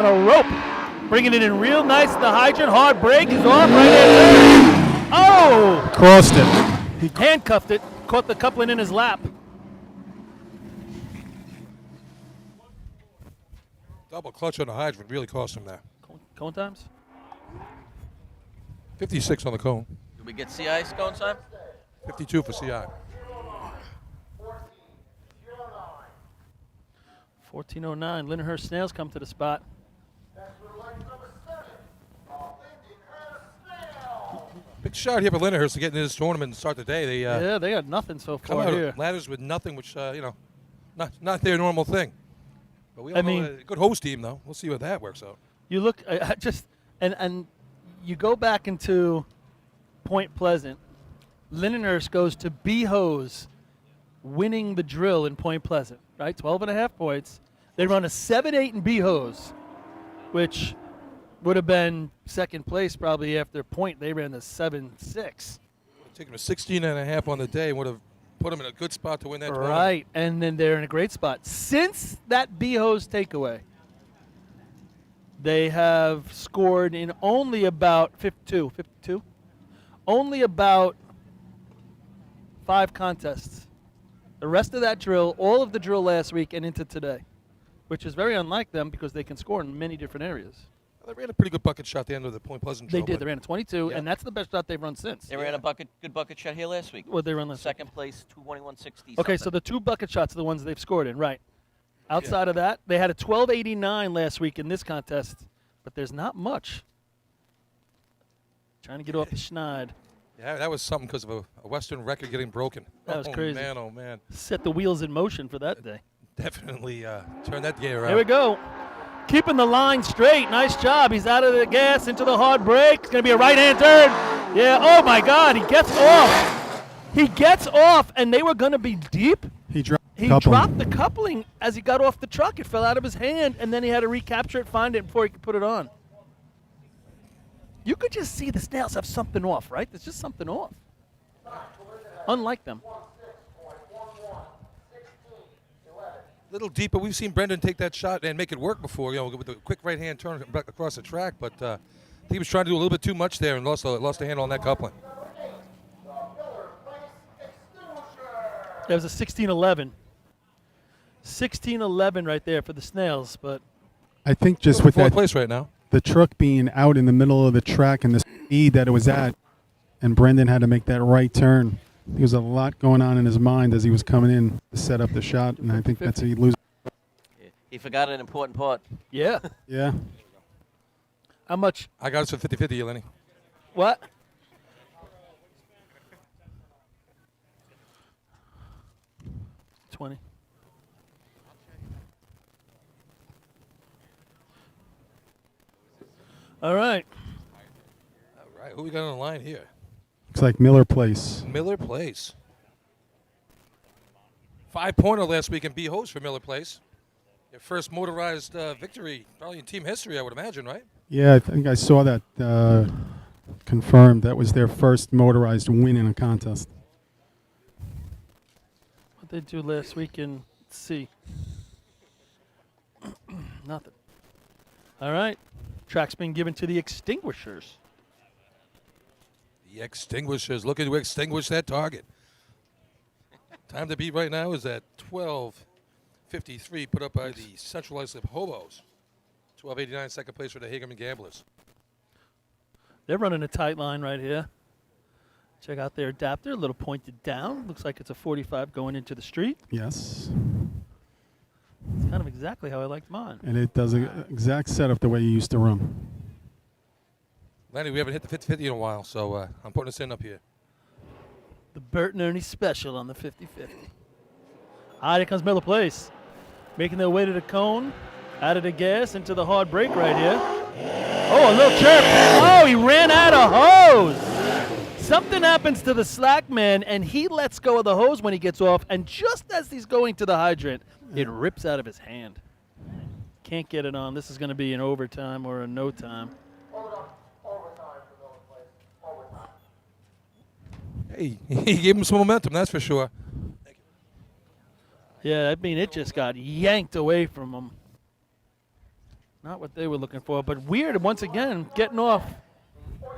on a rope. Bringing it in real nice. The Hydrant hard break is off right there. Oh! Crossed it. He handcuffed it. Caught the coupling in his lap. Double clutch on the Hydrant really cost him that. Cone times? 56 on the cone. Did we get CI cone time? 52 for CI. 14:09. Lindenhurst Snails come to the spot. Big shot here for Lindenhurst to get into this tournament and start the day. They They got nothing so come far out here. of ladders with nothing, which not their normal thing. But we all I know mean- a good host team though. We'll see what that works out. You look and you go back into Point Pleasant. Lindenhurst goes to B-Hose, winning the drill in Point Pleasant, right? 12.5 points. They run a 7-8 in B-Hose, which would have been second place probably after Point. They ran the 7-6. Taking a 16.5 on the day would have put them in a good spot to win that tournament. Right, and then they're in a great spot. Since that B-Hose takeaway, they have scored in only about 52, only about 5 contests. The rest of that drill, all of the drill last week and into today, which is very unlike them because they can score in many different areas. They ran a pretty good bucket shot at the end of the Point Pleasant drill. They did. They ran a 22, Yeah. and that's the best shot they've run since. They ran a good bucket shot here last week. What they run last week? Second place, 221.60. Okay, so the 2 bucket shots are the ones they've scored in, right. Outside of that, they had a 12.89 last week in this contest, but there's not much. Trying to get off the schneid. Yeah, that was something because of a Western record getting broken. That was crazy. Oh, man. Set the wheels in motion for that day. Definitely turn that gear around. Here we go. Keeping the line straight. Nice job. He's out of the gas into the hard break. It's going to be a right-hand turn. Yeah, oh, my God. He gets off. He gets off, and they were going to be deep. He dropped He coupling. dropped the coupling as he got off the truck. It fell out of his hand, and then he had to recapture it, find it before he could put it on. You could just see the Snails have something off, right? There's just something off. Unlike them. Little deeper. We've seen Brendan take that shot and make it work before, with a quick right-hand turn back across the track. But I think he was trying to do a little bit too much there and lost a handle on that coupling. That was a 16-11. 16-11 right there for the Snails, but I think just with Fourth that, place right now. the truck being out in the middle of the track and the speed that it was at, and Brendan had to make that right turn. There was a lot going on in his mind as he was coming in to set up the shot, and I think that's he loses. He forgot an important part. yeah. Yeah. How much? I got us for 50-50, Lenny. What? $20. All right. All right, who we got on the line here? Looks like Miller Place. Miller Place. 5-pointer last week in B-Hose for Miller Place. Your first motorized victory, probably in team history, I would imagine, right? Yeah, I think I saw that confirmed. That was their first motorized win in a contest. What they do last week in C? Nothing. All right. Track's been given to the Extinguishers. The Extinguishers looking to extinguish that target. Time to beat right now is at 12:53, put up by the Central Islip Hobos. 12:89, second place for the Hagerman Gamblers. They're running a tight line right here. Check out their adapter, a little pointed down. Looks like it's a 45 going into the street. Yes. It's kind of exactly how I liked mine. And it does an exact setup the way you used to run. Lenny, we haven't hit the 50-50 in a while, so I'm putting us in up here. The Bert and Ernie special on the 50-50. Here comes Miller Place. Making their way to the cone. Out of the gas into the hard break right here. Oh, a little chirp. Oh, he ran out of hose. Something happens to the slack man, and he lets go of the hose when he gets off, and just as he's going to the hydrant, it rips out of his hand. Can't get it on. This is going to be an overtime or a no time. Hey, he gave him some momentum, that's for sure. Yeah, I mean, it just got yanked away from him. Not what they were looking for, but weird once again, getting off. For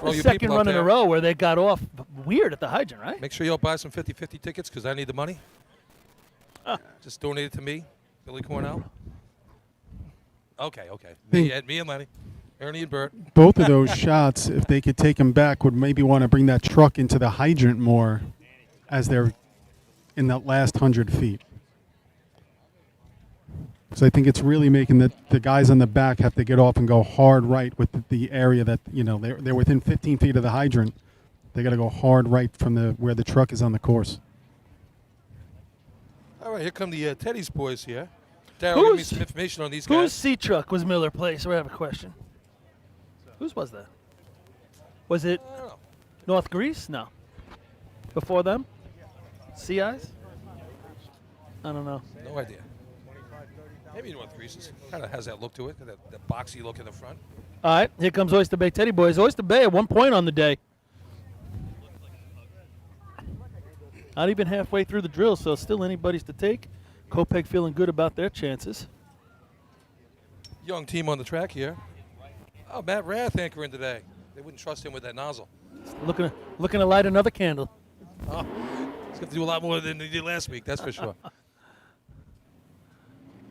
all The you second people out run in a there, row where they got off weird at the hydrant, right? make sure y'all buy some 50-50 tickets because I need the money. Just donate it to me, Billy Cornell. Okay. Me and Lenny. Ernie and Bert. Both of those shots, if they could take them back, would maybe want to bring that truck into the hydrant more as they're in that last 100 feet. So I think it's really making the guys on the back have to get off and go hard right with the area that, they're within 15 feet of the hydrant. They got to go hard right from where the truck is on the course. All right, here come the Teddy's boys here. Daryl, give me some information on these Whose guys. C truck was Miller Place? We have a question. Whose was that? Was it I don't know. North Greece? No. Before them? CI's? I don't know. No idea. Maybe North Greece kind of has that look to it, that boxy look in the front. All right, here comes Oyster Bay Teddy Boys. Oyster Bay at 1 point on the day. Not even halfway through the drill, so still anybody's to take. Kopech feeling good about their chances. Young team on the track here. Oh, Matt Rath anchoring today. They wouldn't trust him with that nozzle. Looking to light another candle. Oh, he's going to do a lot more than he did last week, that's for sure.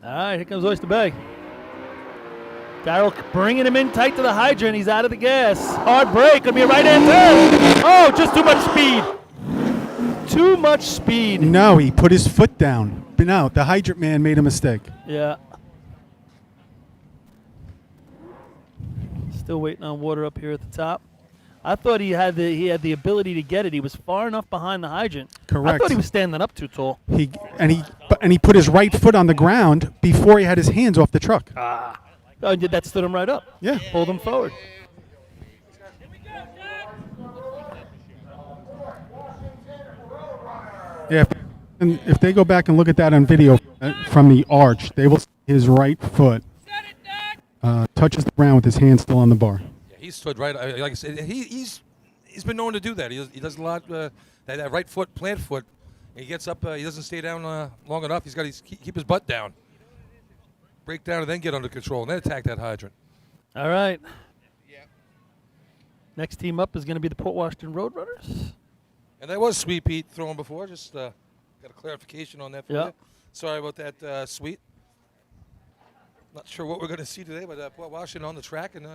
All right, here comes Oyster Bay. Darrell bringing him in tight to the hydrant. He's out of the gas. Hard break. Could be a right-hand turn. Oh, just too much speed. Too much speed. No, he put his foot down. But no, the hydrant man made a mistake. Yeah. Still waiting on water up here at the top. I thought he had the ability to get it. He was far enough behind the hydrant. Correct. I thought he was standing up too tall. He put his right foot on the ground before he had his hands off the truck. Oh, that stood him right up. Yeah. Pulled him forward. Yeah. If they go back and look at that on video from the arch, they will see his right foot touches the ground with his hand still on the bar. Yeah, he stood right. Like I said, he's been known to do that. He does a lot. That right foot, plant foot. He gets up. He doesn't stay down long enough. He's got to keep his butt down, break down, and then get under control, and then attack that hydrant. All right. Next team up is going to be the Port Washington Roadrunners. And that was Sweet Pete throwing before. Just got a clarification on that for you. Sorry about that, Sweet. Not sure what we're going to see today, but Port Washington on the track and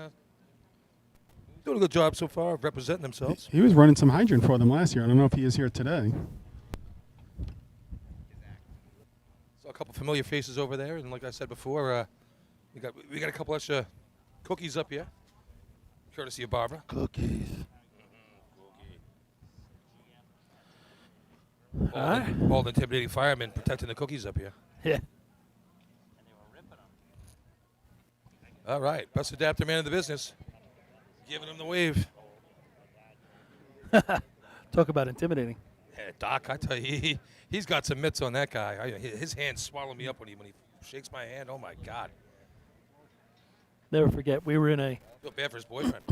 doing a good job so far of representing themselves. He was running some hydrant for them last year. I don't know if he is here today. Saw a couple familiar faces over there, and like I said before, we got a couple extra cookies up here, courtesy of Barbara. Cookies. All the intimidating firemen protecting the cookies up here. Yeah. All right, best adapter man in the business, giving him the wave. Talk about intimidating. Yeah, Doc, I tell you, he's got some mitts on that guy. His hands swallow me up when he shakes my hand. Oh my God! Never forget, we were in I feel bad for his boyfriend.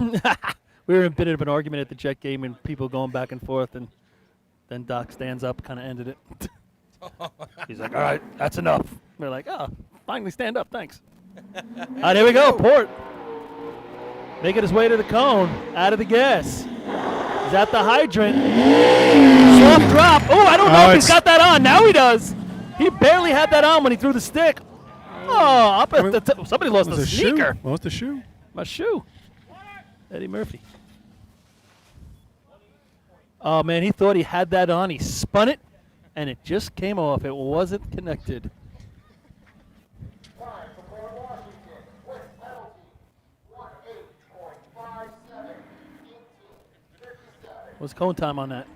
we were in a bit of an argument at the Jet game, and people going back and forth, and then Doc stands up, kind of ended it. He's like, "All right, that's enough." We're like, "Oh, finally stand up, thanks." All right, here we go. Port making his way to the cone, out of the gas. He's at the hydrant. Soft drop. Oh, I don't know if he's got that on. Now he does. He barely had that on when he threw the stick. Oh, up at the somebody lost a sneaker. Lost the shoe. My shoe. Eddie Murphy. Oh, man, he thought he had that on. He spun it, and it just came off. It wasn't connected. What's cone time on that?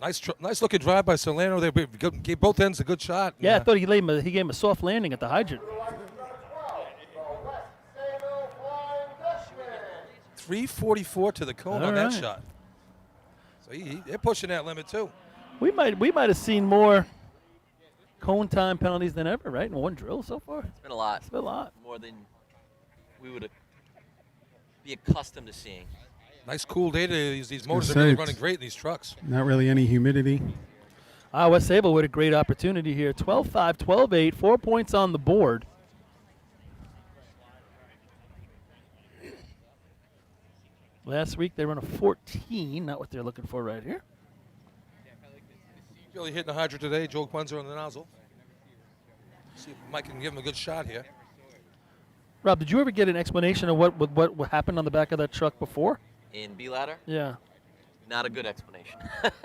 Nice looking drive by Solano. They gave both ends a good shot. Yeah, I thought he gave him a soft landing at the hydrant. 344 to the cone All on that right. shot. So they're pushing that limit too. We might have seen more cone time penalties than ever, right? In one drill so far. It's been a lot. It's been a lot. More than we would be accustomed to seeing. Nice cool day today. These motors are say, really it's- running great in these trucks. Not really any humidity. West Sable with a great opportunity here. 12-5, 12-8, 4 points on the board. Last week they run a 14, not what they're looking for right here. Really hitting the hydrant today. Joe Quenzer on the nozzle. See if Mike can give him a good shot here. Rob, did you ever get an explanation of what happened on the back of that truck before? In B-ladder, Yeah. not a good explanation.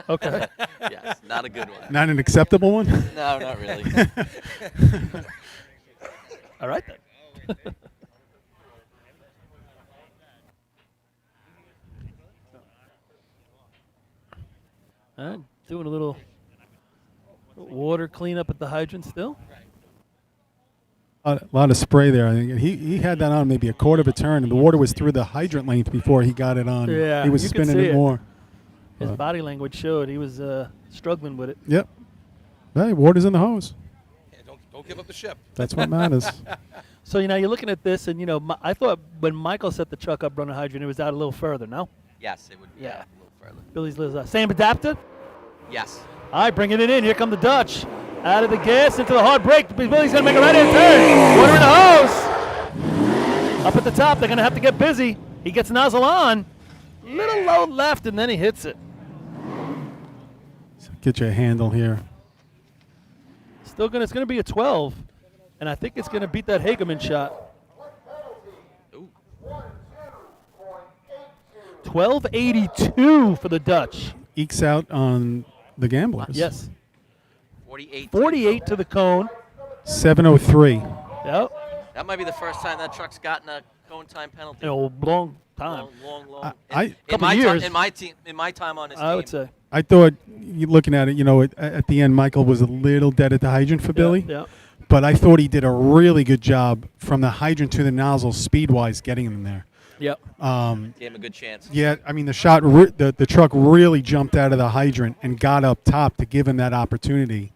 Okay. Yes, not a good one. Not an acceptable one? No, not really. All right then. All right, doing a little water cleanup at the hydrant still. A lot of spray there. I think he had that on maybe a quarter of a turn, and the water was through the hydrant length before he got it on. Yeah, he was you could spinning see it it. more. His body language showed he was struggling with it. Yep. Hey, water's in the hose. Yeah, don't give up the ship. That's what matters. So you're looking at this, and I thought when Michael set the truck up running hydrant, it was out a little further. No, Yes, it would be Yeah. a little further. Billy's lives same adapter. Yes. All right, bringing it in. Here come the Dutch. Out of the gas into the hard brake. Billy's going to make a right-hand turn. Water in the hose. Up at the top, they're going to have to get busy. He gets nozzle on. Little low left, and then he hits it. So get you a handle here. It's going to be a 12, and I think it's going to beat that Hageman shot. Ooh. 12.82 for the Dutch. Ekes out on the gamblers. Yes. 48. 48 to the cone. 7:03. Yep. That might be the first time that truck's gotten a cone time penalty. In a long time. Long. Couple years. In my time on this I team. would say. I thought, looking at it, at the end, Michael was a little dead at the hydrant for Billy. Yeah. But I thought he did a really good job from the hydrant to the nozzle, speed-wise, getting him there. Yep. Gave him a good chance. Yeah, I mean, the truck really jumped out of the hydrant and got up top to give him that opportunity.